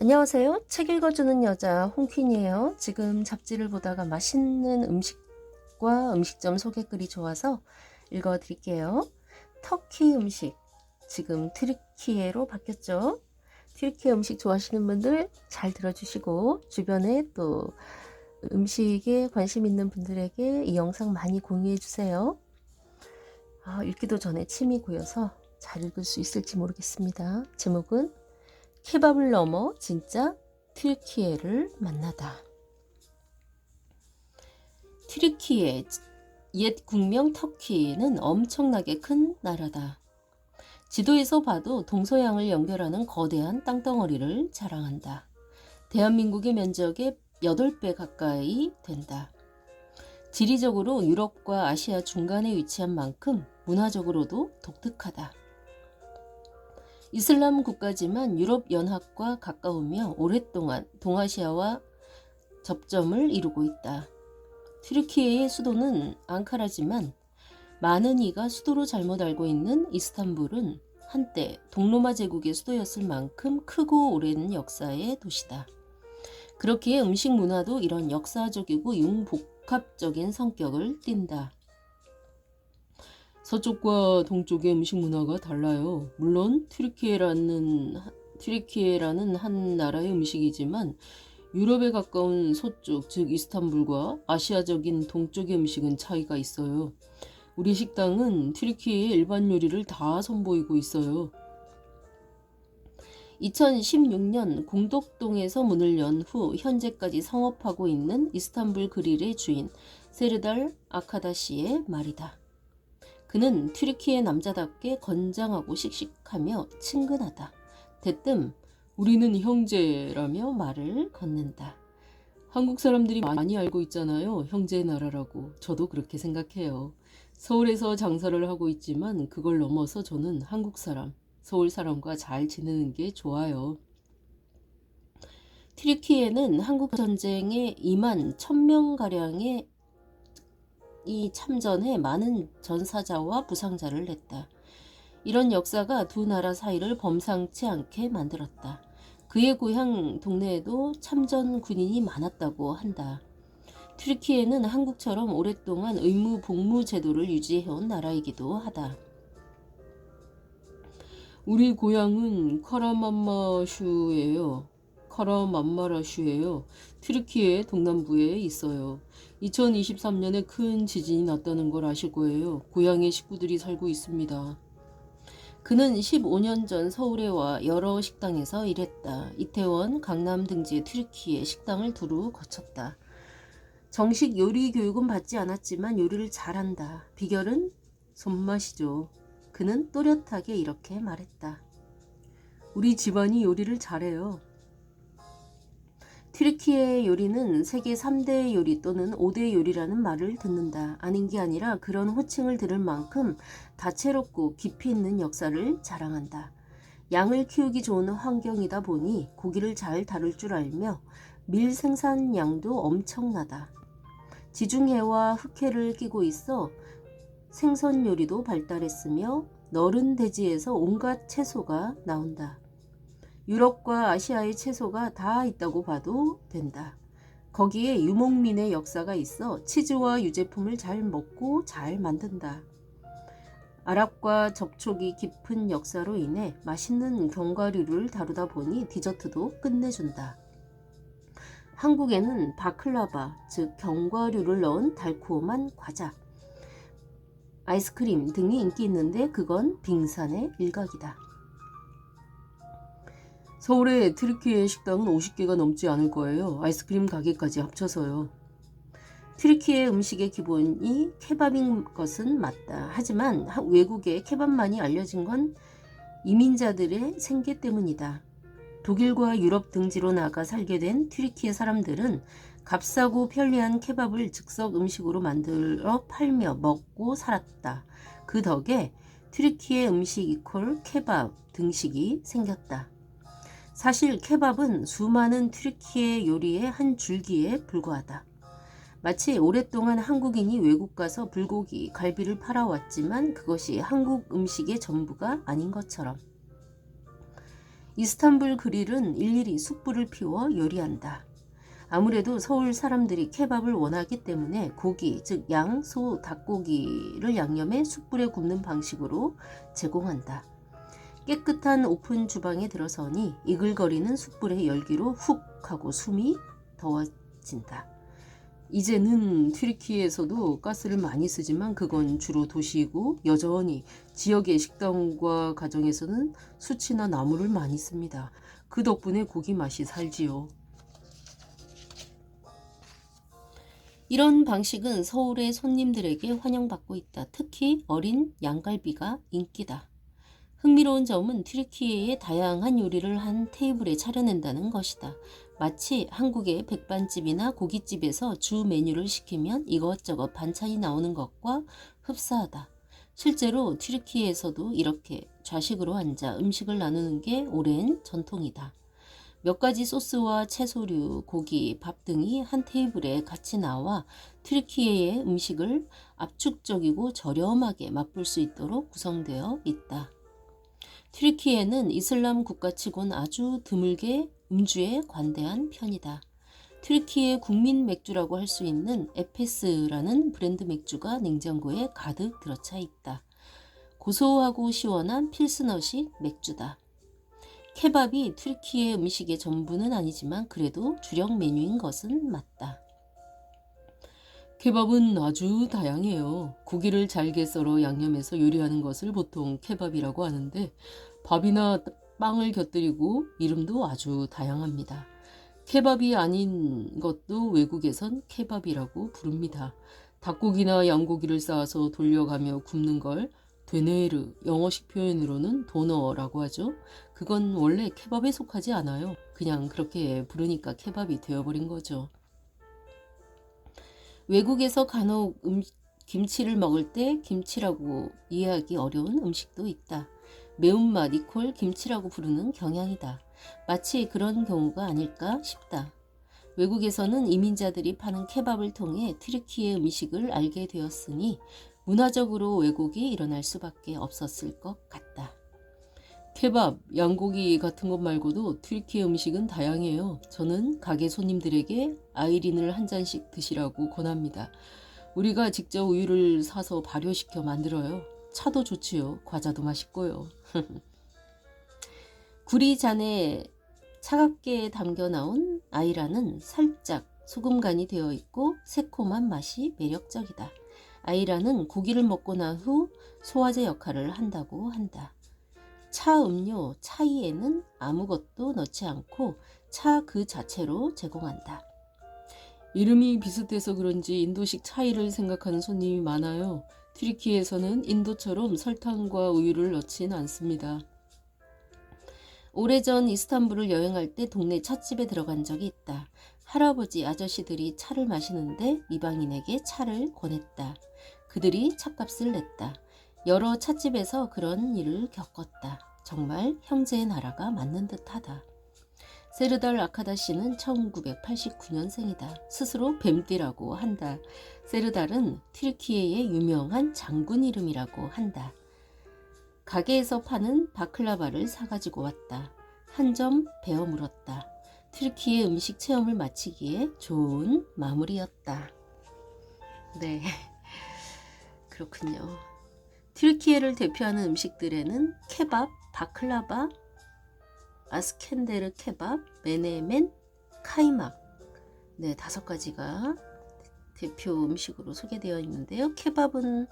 안녕하세요. 책 읽어주는 여자 홍퀸이에요. 지금 잡지를 보다가 맛있는 음식과 음식점 소개글이 좋아서 읽어드릴게요. 터키 음식, 지금 트리키예로 바뀌었죠. 트리키예 음식 좋아하시는 분들 잘 들어주시고, 주변에 또 음식에 관심 있는 분들에게 이 영상 많이 공유해주세요. 읽기도 전에 침이 고여서 잘 읽을 수 있을지 모르겠습니다. 제목은 케밥을 넘어 진짜 튀르키예를 만나다. 튀르키예, 옛 국명 터키는 엄청나게 큰 나라다. 지도에서 봐도 동서양을 연결하는 거대한 땅덩어리를 자랑한다. 대한민국의 면적의 8배 가까이 된다. 지리적으로 유럽과 아시아 중간에 위치한 만큼 문화적으로도 독특하다. 이슬람 국가지만 유럽연합과 가까우며 오랫동안 동아시아와 접점을 이루고 있다. 튀르키예의 수도는 앙카라지만 많은 이가 수도로 잘못 알고 있는 이스탄불은 한때 동로마 제국의 수도였을 만큼 크고 오랜 역사의 도시다. 그렇기에 음식 문화도 이런 역사적이고 융복합적인 성격을 띈다. 서쪽과 동쪽의 음식 문화가 달라요. 물론 튀르키예라는 한 나라의 음식이지만 유럽에 가까운 서쪽, 즉 이스탄불과 아시아적인 동쪽의 음식은 차이가 있어요. 우리 식당은 튀르키예의 일반 요리를 다 선보이고 있어요. 2016년 공덕동에서 문을 연 후 현재까지 성업하고 있는 이스탄불 그릴의 주인 세르달 아카다시의 말이다. 그는 튀르키예 남자답게 건장하고 씩씩하며 친근하다. 대뜸 우리는 형제라며 말을 건넨다. 한국 사람들이 많이 알고 있잖아요. 형제의 나라라고. 저도 그렇게 생각해요. 서울에서 장사를 하고 있지만 그걸 넘어서 저는 한국 사람, 서울 사람과 잘 지내는 게 좋아요. 튀르키예는 한국 전쟁에 2만 1,000명가량의 이 참전에 많은 전사자와 부상자를 냈다. 이런 역사가 두 나라 사이를 범상치 않게 만들었다. 그의 고향 동네에도 참전 군인이 많았다고 한다. 튀르키예는 한국처럼 오랫동안 의무 복무 제도를 유지해온 나라이기도 하다. 우리 고향은 카라만마라슈예요. 튀르키예 동남부에 있어요. 2023년에 큰 지진이 났다는 걸 아실 거예요. 고향에 식구들이 살고 있습니다. 그는 15년 전 서울에 와 여러 식당에서 일했다. 이태원, 강남 등지의 튀르키예 식당을 두루 거쳤다. 정식 요리 교육은 받지 않았지만 요리를 잘한다. 비결은 손맛이죠. 그는 또렷하게 이렇게 말했다. 우리 집안이 요리를 잘해요. 튀르키예 요리는 세계 3대 요리 또는 5대 요리라는 말을 듣는다. 아닌 게 아니라 그런 호칭을 들을 만큼 다채롭고 깊이 있는 역사를 자랑한다. 양을 키우기 좋은 환경이다 보니 고기를 잘 다룰 줄 알며 밀 생산량도 엄청나다. 지중해와 흑해를 끼고 있어 생선 요리도 발달했으며 너른 대지에서 온갖 채소가 나온다. 유럽과 아시아의 채소가 다 있다고 봐도 된다. 거기에 유목민의 역사가 있어 치즈와 유제품을 잘 먹고 잘 만든다. 아랍과 접촉이 깊은 역사로 인해 맛있는 견과류를 다루다 보니 디저트도 끝내준다. 한국에는 바클라바, 즉 견과류를 넣은 달콤한 과자, 아이스크림 등이 인기 있는데 그건 빙산의 일각이다. 서울의 튀르키예 식당은 50개가 넘지 않을 거예요. 아이스크림 가게까지 합쳐서요. 튀르키예 음식의 기본이 케밥인 것은 맞다. 하지만 외국에 케밥만이 알려진 건 이민자들의 생계 때문이다. 독일과 유럽 등지로 나가 살게 된 튀르키예 사람들은 값싸고 편리한 케밥을 즉석 음식으로 만들어 팔며 먹고 살았다. 그 덕에 튀르키예 음식 이퀄 케밥 등식이 생겼다. 사실 케밥은 수많은 튀르키예 요리의 한 줄기에 불과하다. 마치 오랫동안 한국인이 외국 가서 불고기, 갈비를 팔아왔지만 그것이 한국 음식의 전부가 아닌 것처럼. 이스탄불 그릴은 일일이 숯불을 피워 요리한다. 아무래도 서울 사람들이 케밥을 원하기 때문에 고기, 즉 양, 소, 닭고기를 양념해 숯불에 굽는 방식으로 제공한다. 깨끗한 오픈 주방에 들어서니 이글거리는 숯불의 열기로 훅 하고 숨이 더워진다. 이제는 튀르키예에서도 가스를 많이 쓰지만 그건 주로 도시이고 여전히 지역의 식당과 가정에서는 숯이나 나무를 많이 씁니다. 그 덕분에 고기 맛이 살지요. 이런 방식은 서울의 손님들에게 환영받고 있다. 특히 어린 양갈비가 인기다. 흥미로운 점은 튀르키예의 다양한 요리를 한 테이블에 차려낸다는 것이다. 마치 한국의 백반집이나 고깃집에서 주 메뉴를 시키면 이것저것 반찬이 나오는 것과 흡사하다. 실제로 튀르키예에서도 이렇게 좌식으로 앉아 음식을 나누는 게 오랜 전통이다. 몇 가지 소스와 채소류, 고기, 밥 등이 한 테이블에 같이 나와 튀르키예의 음식을 압축적이고 저렴하게 맛볼 수 있도록 구성되어 있다. 튀르키예는 이슬람 국가치곤 아주 드물게 음주에 관대한 편이다. 튀르키예 국민 맥주라고 할 수 있는 에페스라는 브랜드 맥주가 냉장고에 가득 들어차 있다. 고소하고 시원한 필스너식 맥주다. 케밥이 튀르키예 음식의 전부는 아니지만 그래도 주력 메뉴인 것은 맞다. 케밥은 아주 다양해요. 고기를 잘게 썰어 양념해서 요리하는 것을 보통 케밥이라고 하는데 밥이나 빵을 곁들이고 이름도 아주 다양합니다. 케밥이 아닌 것도 외국에선 케밥이라고 부릅니다. 닭고기나 양고기를 쌓아서 돌려가며 굽는 걸 되네르, 영어식 표현으로는 도너라고 하죠. 그건 원래 케밥에 속하지 않아요. 그냥 그렇게 부르니까 케밥이 되어버린 거죠. 외국에서 간혹 김치를 먹을 때 김치라고 이해하기 어려운 음식도 있다. 매운맛 이퀄 김치라고 부르는 경향이다. 마치 그런 경우가 아닐까 싶다. 외국에서는 이민자들이 파는 케밥을 통해 튀르키예 음식을 알게 되었으니 문화적으로 왜곡이 일어날 수밖에 없었을 것 같다. 케밥, 양고기 같은 것 말고도 튀르키예 음식은 다양해요. 저는 가게 손님들에게 아이린을 한 잔씩 드시라고 권합니다. 우리가 직접 우유를 사서 발효시켜 만들어요. 차도 좋지요. 과자도 맛있고요. 구리잔에 차갑게 담겨 나온 아이란은 살짝 소금 간이 되어 있고 새콤한 맛이 매력적이다. 아이란은 고기를 먹고 난 후 소화제 역할을 한다고 한다. 차 음료 차이에는 아무것도 넣지 않고 차 그 자체로 제공한다. 이름이 비슷해서 그런지 인도식 차이를 생각하는 손님이 많아요. 튀르키예에서는 인도처럼 설탕과 우유를 넣진 않습니다. 오래전 이스탄불을 여행할 때 동네 찻집에 들어간 적이 있다. 할아버지, 아저씨들이 차를 마시는데 이방인에게 차를 권했다. 그들이 찻값을 냈다. 여러 찻집에서 그런 일을 겪었다. 정말 형제의 나라가 맞는 듯하다. 세르달 아카다시는 1989년생이다. 스스로 뱀띠라고 한다. 세르달은 튀르키예의 유명한 장군 이름이라고 한다. 가게에서 파는 바클라바를 사가지고 왔다. 한 점 베어 물었다. 튀르키예 음식 체험을 마치기에 좋은 마무리였다. 네, 그렇군요. 튀르키예를 대표하는 음식들에는 케밥, 바클라바, 아스켄데르 케밥, 메네멘, 카이막, 네, 5가지가 대표 음식으로 소개되어 있는데요. 케밥은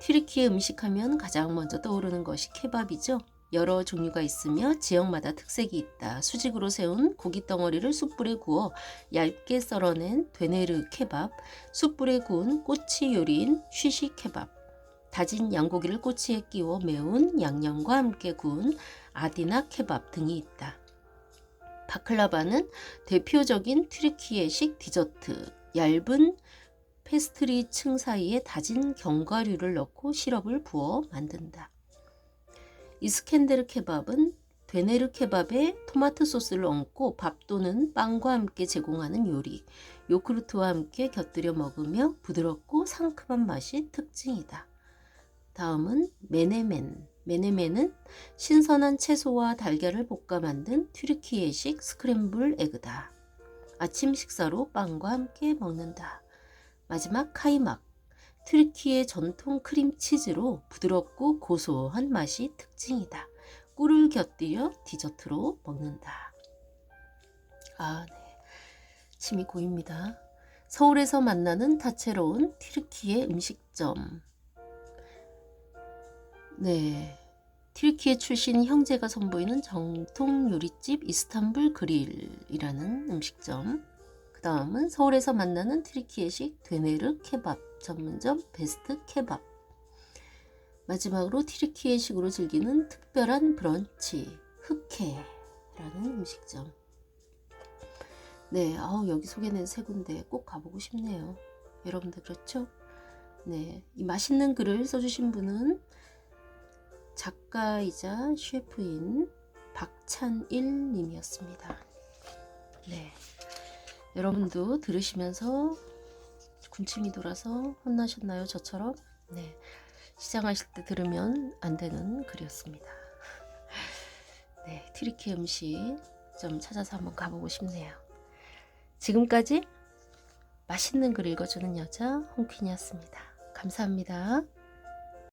튀르키예 음식하면 가장 먼저 떠오르는 것이 케밥이죠. 여러 종류가 있으며 지역마다 특색이 있다. 수직으로 세운 고기 덩어리를 숯불에 구워 얇게 썰어낸 되네르 케밥, 숯불에 구운 꼬치 요리인 쉬시 케밥, 다진 양고기를 꼬치에 끼워 매운 양념과 함께 구운 아디나 케밥 등이 있다. 바클라바는 대표적인 튀르키예식 디저트, 얇은 페스트리 층 사이에 다진 견과류를 넣고 시럽을 부어 만든다. 이스켄데르 케밥은 되네르 케밥에 토마토 소스를 얹고 밥 또는 빵과 함께 제공하는 요리, 요구르트와 함께 곁들여 먹으며 부드럽고 상큼한 맛이 특징이다. 다음은 메네멘. 메네멘은 신선한 채소와 달걀을 볶아 만든 튀르키예식 스크램블 에그다. 아침 식사로 빵과 함께 먹는다. 마지막 카이막. 튀르키예 전통 크림치즈로 부드럽고 고소한 맛이 특징이다. 꿀을 곁들여 디저트로 먹는다. 아, 네. 침이 고입니다. 서울에서 만나는 다채로운 튀르키예 음식점. 네. 튀르키예 출신 형제가 선보이는 정통 요리집 이스탄불 그릴이라는 음식점. 그 다음은 서울에서 만나는 튀르키예식 되네르 케밥 전문점 베스트 케밥. 마지막으로 튀르키예식으로 즐기는 특별한 브런치 흑해라는 음식점. 네, 여기 소개된 세 군데 꼭 가보고 싶네요. 여러분들 그렇죠? 네, 이 맛있는 글을 써주신 분은 작가이자 셰프인 박찬일 님이었습니다. 네, 여러분도 들으시면서 군침이 돌아서 혼나셨나요? 저처럼? 네, 시장하실 때 들으면 안 되는 글이었습니다. 네, 튀르키예 음식 좀 찾아서 한번 가보고 싶네요. 지금까지 맛있는 글 읽어주는 여자 홍퀸이었습니다. 감사합니다.